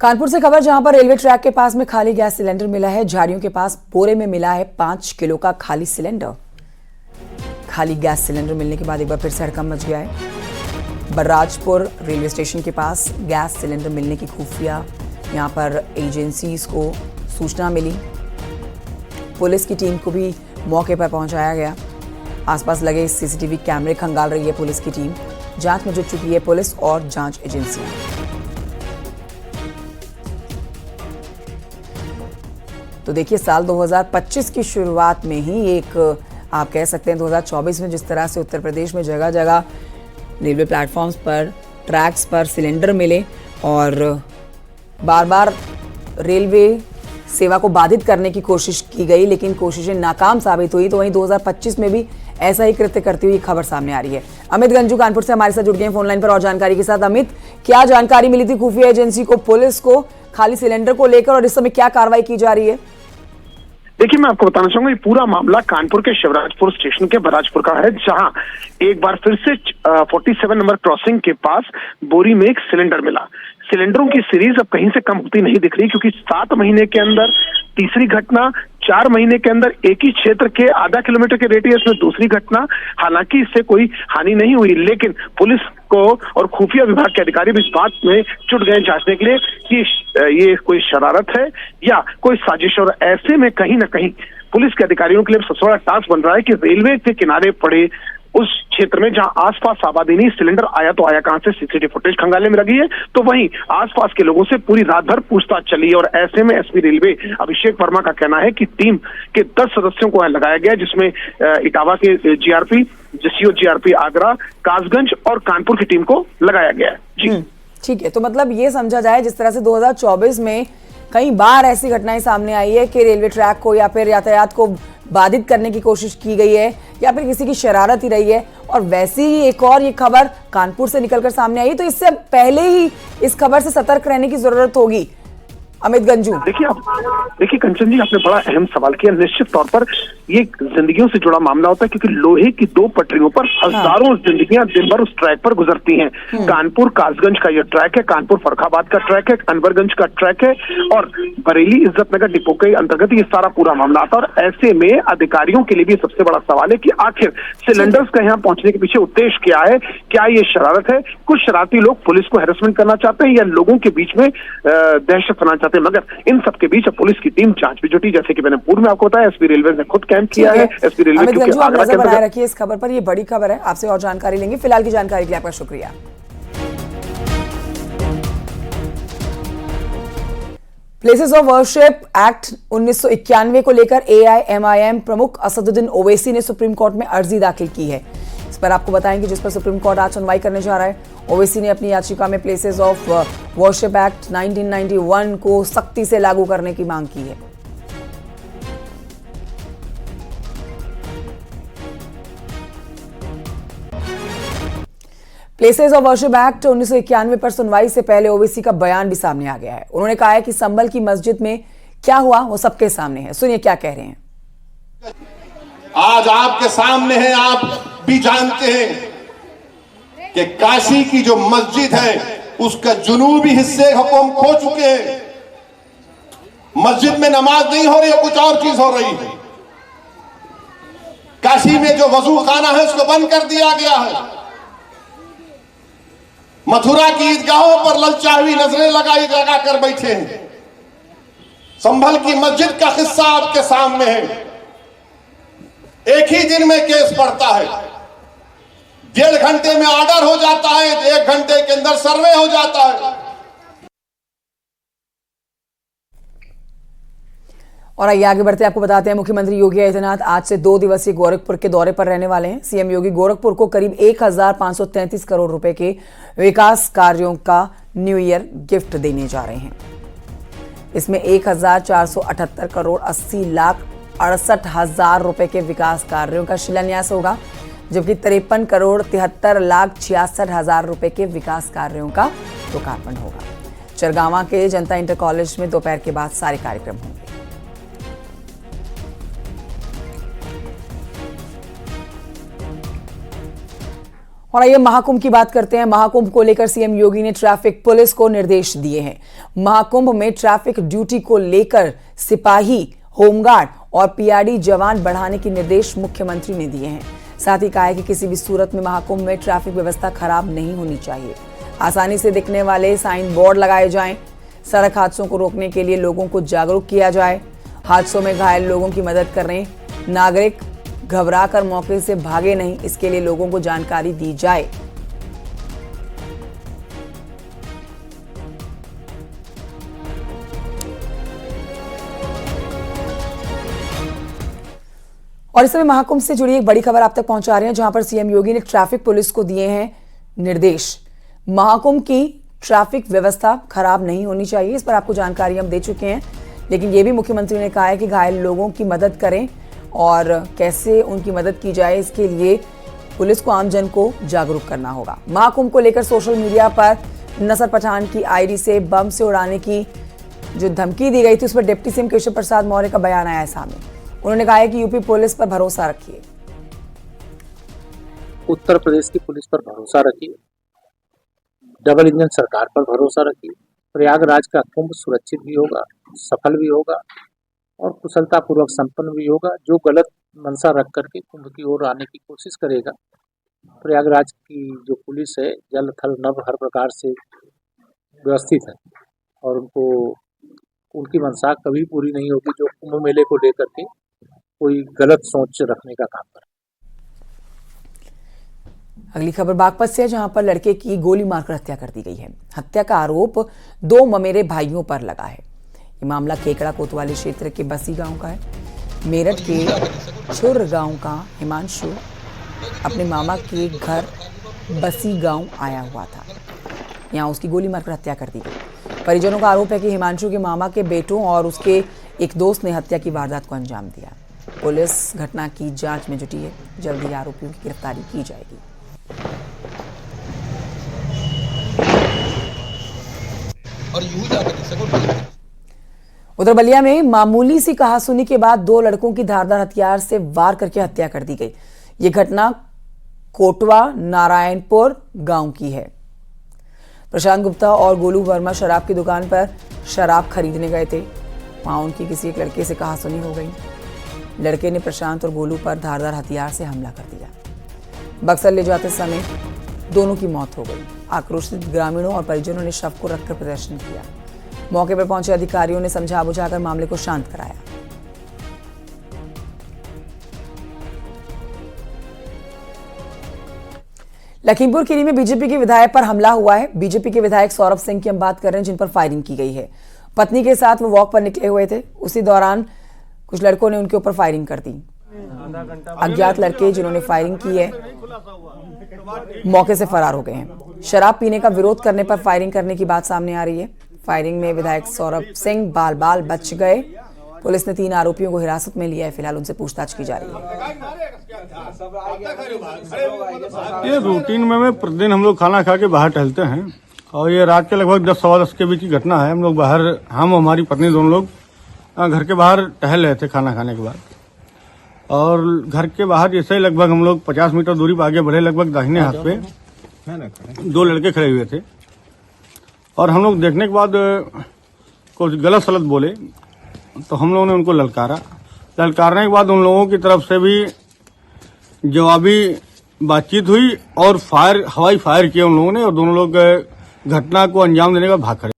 कानपुर से खबर, जहां पर रेलवे ट्रैक के पास में खाली गैस सिलेंडर मिला है। झाड़ियों के पास बोरे में मिला है 5 किलो का खाली सिलेंडर। खाली गैस सिलेंडर मिलने के बाद एक बार फिर से हड़कंप मच गया है। बर्राजपुर रेलवे स्टेशन के पास गैस सिलेंडर मिलने की खुफिया यहां पर एजेंसीज को सूचना मिली। पुलिस की टीम को भी मौके पर पहुंचाया गया। आसपास लगे सीसीटीवी कैमरे खंगाल रही है पुलिस की टीम। जांच में जुट चुकी है पुलिस और जांच एजेंसियां। तो देखिए, साल 2025 की शुरुआत में ही एक आप कह सकते हैं 2024 में जिस तरह से उत्तर प्रदेश में जगह जगह रेलवे प्लेटफॉर्म्स पर, ट्रैक्स पर सिलेंडर मिले और बार बार रेलवे सेवा को बाधित करने की कोशिश की गई, लेकिन कोशिशें नाकाम साबित हुई। तो वहीं 2025 में भी ऐसा ही कृत्य करती हुई खबर सामने आ रही है। अमित गंजू कानपुर से हमारे साथ जुड़ गए फोन लाइन पर और जानकारी के साथ। अमित, क्या जानकारी मिली थी खुफिया एजेंसी को, पुलिस को, खाली सिलेंडर को लेकर, और इस समय क्या कार्रवाई की जा रही है? देखिए, मैं आपको बताना चाहूंगा, ये पूरा मामला कानपुर के शिवराजपुर स्टेशन के बर्राजपुर का है, जहां एक बार फिर से 47 नंबर क्रॉसिंग के पास बोरी में एक सिलेंडर मिला। सिलेंडरों की सीरीज अब कहीं से कम होती नहीं दिख रही, क्योंकि 7 महीने के अंदर तीसरी घटना, 4 महीने के अंदर एक ही क्षेत्र के आधा किलोमीटर के रेडियस में दूसरी घटना। हालांकि इससे कोई हानि नहीं हुई, लेकिन पुलिस को और खुफिया विभाग के अधिकारी भी इस बात में जुट गए जांचने के लिए कि ये कोई शरारत है या कोई साजिश। और ऐसे में कहीं ना कहीं पुलिस के अधिकारियों के लिए सबसे बड़ा टास्क बन रहा है कि रेलवे के किनारे पड़े उस क्षेत्र में जहां आसपास आबादी नहीं, सिलेंडर आया तो आया कहां से, सीसीटीवी फुटेज खंगालने में लगी है। तो वहीं आसपास के लोगों से पूरी रात भर पूछताछ चली और ऐसे में एसपी रेलवे अभिषेक वर्मा का कहना है कि टीम के 10 सदस्यों को लगाया गया, जिसमें इटावा के जीआरपी, जसीओ जीआरपी आगरा, कासगंज और कानपुर की टीम को लगाया गया है। जी ठीक है, तो मतलब ये समझा जाए जिस तरह से 2024 में कई बार ऐसी घटनाएं सामने आई है कि रेलवे ट्रैक को या फिर यातायात को बाधित करने की कोशिश की गई है या फिर किसी की शरारत ही रही है, और वैसी ही एक और ये खबर कानपुर से निकलकर सामने आई, तो इससे पहले ही इस खबर से सतर्क रहने की जरूरत होगी। अमित गंजू, देखिए कंचन जी, आपने बड़ा अहम सवाल किया। निश्चित तौर पर ये जिंदगियों से जुड़ा मामला होता है, क्योंकि लोहे की 2 पटरियों पर हजारों जिंदगियां दिन भर उस ट्रैक पर गुजरती हैं। कानपुर कासगंज का ये ट्रैक है, कानपुर फर्रुखाबाद का ट्रैक है, अनवरगंज का ट्रैक है और बरेली इज्जतनगर डिपो के अंतर्गत ये सारा पूरा मामला आता है। और ऐसे में अधिकारियों के लिए भी सबसे बड़ा सवाल है कि आखिर सिलेंडर्स का यहाँ पहुंचने के पीछे उद्देश्य क्या है? क्या ये शरारत है? कुछ शरारती लोग पुलिस को हैरेसमेंट करना चाहते हैं या लोगों के बीच में दहशत फैलाना चाहते हैं? मगर इन सब के बीच पुलिस की टीम जांच में जुटी। जैसे कि मैंने पूर्व में आपको बताया, एसपी रेलवे ने खुद कैंप किया है। एसपी रेलवे अमित गंजू, आप नजर बनाए रखिए इस खबर पर, ये बड़ी खबर है। आपसे और जानकारी लेंगे। फिलहाल की जानकारी के लिए आपका शुक्रिया। प्लेसेस ऑफ वर्शिप एक्ट 1991 को लेकर एआईएमआईएम प्रमुख असदुद्दीन ओवैसी ने सुप्रीम कोर्ट में अर्जी दाखिल की है। इस पर आपको बताएंगे, जिस पर सुप्रीम कोर्ट आज सुनवाई करने जा रहा है। ओवैसी ने अपनी याचिका में प्लेसेस ऑफ वर्शिप एक्ट 1991 को सख्ती से लागू करने की मांग की है। प्लेसेस ऑफ वर्शिप एक्ट 1991 पर सुनवाई से पहले ओवैसी का बयान भी सामने आ गया है। उन्होंने कहा है कि संभल की मस्जिद में क्या हुआ वो सबके सामने है। सुनिए क्या कह रहे हैं। आज आपके सामने है, आप भी जानते हैं कि काशी की जो मस्जिद है उसका जुनूबी हिस्से को हम खो चुके हैं। मस्जिद में नमाज नहीं हो रही है, कुछ और चीज हो रही है। काशी में जो वजू खाना है उसको बंद कर दिया गया है। मथुरा की ईदगाहों पर ललचावी नजरें लगा कर बैठे हैं। संभल की मस्जिद का किस्सा आपके सामने है। एक ही दिन में केस पड़ता है, 1.5 घंटे में ऑर्डर हो जाता है, 1 घंटे के अंदर सर्वे हो जाता है। और आइए आगे बढ़ते आपको बताते हैं, मुख्यमंत्री योगी आदित्यनाथ आज से 2 दिवसीय गोरखपुर के दौरे पर रहने वाले हैं। सीएम योगी गोरखपुर को करीब 1533 करोड़ रुपए के विकास कार्यों का न्यू ईयर गिफ्ट देने जा रहे हैं। इसमें 1478 करोड़ 80 लाख 68 हजार रुपए के विकास कार्यों का शिलान्यास होगा, जबकि 53 करोड़ 73 लाख 66 हजार रुपए के विकास कार्यों का लोकार्पण होगा। चरगावा के जनता इंटर कॉलेज में दोपहर के बाद सारे कार्यक्रम होंगे। और आइए महाकुंभ की बात करते हैं। महाकुंभ को लेकर सीएम योगी ने ट्रैफिक पुलिस को निर्देश दिए हैं। महाकुंभ में ट्रैफिक ड्यूटी को लेकर सिपाही, होमगार्ड और पीआरडी जवान बढ़ाने के निर्देश मुख्यमंत्री ने दिए हैं। साथ ही कहा है कि किसी भी सूरत में महाकुंभ में ट्रैफिक व्यवस्था खराब नहीं होनी चाहिए। आसानी से दिखने वाले साइन बोर्ड लगाए जाएं। सड़क हादसों को रोकने के लिए लोगों को जागरूक किया जाए। हादसों में घायल लोगों की मदद करें। नागरिक घबराकर मौके से भागे नहीं, इसके लिए लोगों को जानकारी दी जाए। और इस समय महाकुंभ से जुड़ी एक बड़ी खबर आप तक पहुंचा रहे हैं, जहां पर सीएम योगी ने ट्रैफिक पुलिस को दिए हैं निर्देश। महाकुंभ की ट्रैफिक व्यवस्था खराब नहीं होनी चाहिए, इस पर आपको जानकारी हम दे चुके हैं। लेकिन यह भी मुख्यमंत्री ने कहा है कि घायल लोगों की मदद करें और कैसे उनकी मदद की जाए, इसके लिए पुलिस को आमजन को जागरूक करना होगा। महाकुंभ को लेकर सोशल मीडिया पर नसर पठान की आईडी से बम से उड़ाने की जो धमकी दी गई थी, उस पर डिप्टी सीएम केशव प्रसाद मौर्य का बयान आया है सामने। उन्होंने कहा है कि यूपी पुलिस पर भरोसा रखिए। उत्तर प्रदेश की पुलिस पर भरोसा रखिए, डबल इंजन सरकार पर भरोसा रखिए। प्रयागराज का कुंभ सुरक्षित भी होगा, सफल भी होगा और कुशलता पूर्वक संपन्न भी होगा। जो गलत मंशा रख करके कुंभ की ओर आने की कोशिश करेगा, प्रयागराज की जो पुलिस है जल थल नभ हर प्रकार से व्यवस्थित है और उनकी मंशा कभी पूरी नहीं होगी जो कुंभ मेले को लेकर के कोई गलत सोच रखने का काम करे। अगली खबर बागपत से है, जहां पर लड़के की गोली मारकर हत्या कर दी गई है। हत्या का आरोप 2 ममेरे भाइयों पर लगा है। ये मामला केकड़ा कोतवाली क्षेत्र के बसी गांव का है। मेरठ के छुर गांव का हिमांशु अपने मामा के घर बसी गांव आया हुआ था। यहां उसकी गोली मारकर हत्या कर दी गई। परिजनों का आरोप है कि हिमांशु के मामा के बेटों और उसके एक दोस्त ने हत्या की वारदात को अंजाम दिया। पुलिस घटना की जांच में जुटी है। जल्द ही आरोपियों की गिरफ्तारी की जाएगी। उधर बलिया में मामूली सी कहासुनी के बाद 2 लड़कों की धारदार हथियार से वार करके हत्या कर दी गई। ये घटना कोटवा नारायणपुर गांव की है। प्रशांत गुप्ता और गोलू वर्मा शराब की दुकान पर शराब खरीदने गए थे। वहां उनकी किसी एक लड़के से कहासुनी हो गई। लड़के ने प्रशांत और गोलू पर धारदार हथियार से हमला कर दिया। बक्सर ले जाते समय दोनों की मौत हो गई। आक्रोशित ग्रामीणों और परिजनों ने शव को रखकर प्रदर्शन किया। मौके पर पहुंचे अधिकारियों ने समझा बुझाकर मामले को शांत कराया। लखीमपुर खीरी में बीजेपी के विधायक पर हमला हुआ है। बीजेपी के विधायक सौरभ सिंह की हम बात कर रहे हैं, जिन पर फायरिंग की गई है। पत्नी के साथ वो वॉक पर निकले हुए थे। उसी दौरान कुछ लड़कों ने उनके ऊपर फायरिंग कर दी। अज्ञात लड़के जिन्होंने फायरिंग की है मौके से फरार हो गए हैं। शराब पीने का विरोध करने पर फायरिंग करने की बात सामने आ रही है। फायरिंग में विधायक सौरभ सिंह बाल बाल बच गए। पुलिस ने 3 आरोपियों को हिरासत में लिया है। फिलहाल उनसे पूछताछ की जा रही है। ये रूटीन में प्रतिदिन हम लोग खाना खा के बाहर टहलते हैं और ये रात के लगभग 10 सवा 10 के बीच की घटना है। हम लोग बाहर, हम और हमारी पत्नी दोनों लोग घर के बाहर टहल रहे थे खाना खाने के बाद। और घर के बाहर जैसे ही लगभग हम लोग 50 मीटर दूरी पर आगे बढ़े, लगभग दाहिने हाथ पे 2 लड़के खड़े हुए थे और हम लोग देखने के बाद कुछ गलत सलत बोले तो हम लोगों ने उनको ललकारने के बाद उन लोगों की तरफ से भी जवाबी बातचीत हुई और हवाई फायर किया उन लोगों ने और दोनों लोग घटना को अंजाम देने का भाग खड़े।